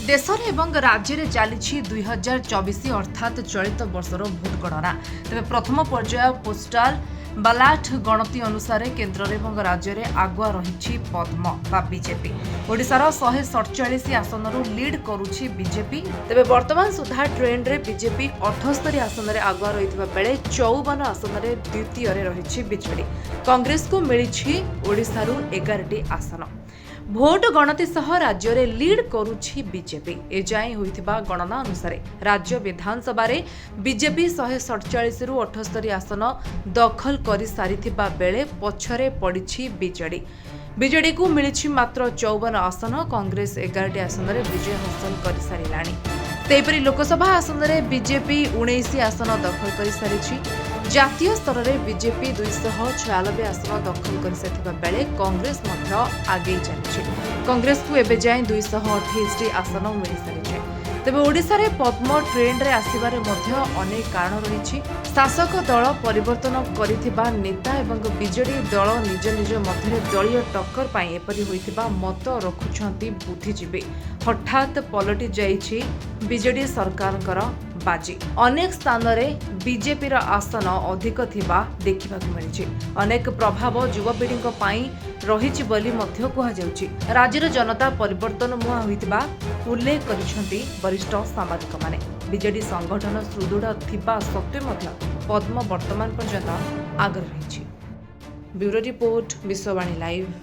देशरे एवं राज्य में चली 2024 अर्थात चलित वर्षर भोट गणना तेज प्रथम पर्याय पोस्टाल बालाट गणति अनुसार केन्द्र एवं राज्य में आगुआ रही पद्म बा बीजेपी ओडिशार 147 आसन लीड करुछि बीजेपी तेज वर्तमान सुधा ट्रेंड रे बीजेपी 78 आसन में आगुआ रही बेले 54 आसन में द्वितीय रही बीजेडी कांग्रेस को मिली ओडिशारू 11टी आसन भोट गणति सह राज्य में लीड करुछि बीजेपी एजाए होइथिबा गणना अनुसार राज्य विधानसभा रे बीजेपी 147 रु 78 आसन दखल करि सारिथिबा बेले पछरे पड़िछि बीजेडी को मिली मात्र 54 आसन कांग्रेस 11टी आसन रे विजय हासिल कर सारिलाणी तेपरी लोकसभा आसन में बीजेपी 19 आसन दखल कर सारी जातीय स्तर में बीजेपी 296 आसन दखल कर सारिथिबा बेले कांग्रेस आगे चली कांग्रेस को एबे जाए 228 आसन मिल सारी तेज ओडिशा रे पद्म ट्रेंड रे आसिबारे मध्य अनेक कारण रही शासक दल परिवर्तन करिथिबा नेता एवं बीजेडी दल निज निज मध्य दलीय टक्कर पाई एपरि होइथिबा मत रखुछंती बुद्धिजीवी हठात पलटि जाइछि बीजेडी सरकारकर बाजी अनेक स्थान रे बीजेपी रा आसन अधिक थिबा देखिबाक मिलिछि अनेक प्रभाव युवपीढ़ी पाई रहिछि बोली मध्य कुहा जाउछि राज्यर जनता परिवर्तन मुहा होइतिबा उल्लेख करिसंती वरिष्ठ सामाजिक माने बीजेडी संगठन सुदृढ़ थिबा सत्वे मध्य पद्म वर्तमान पर्यंत आगर रहिछि ब्यूरो रिपोर्ट विश्ववाणी लाइव।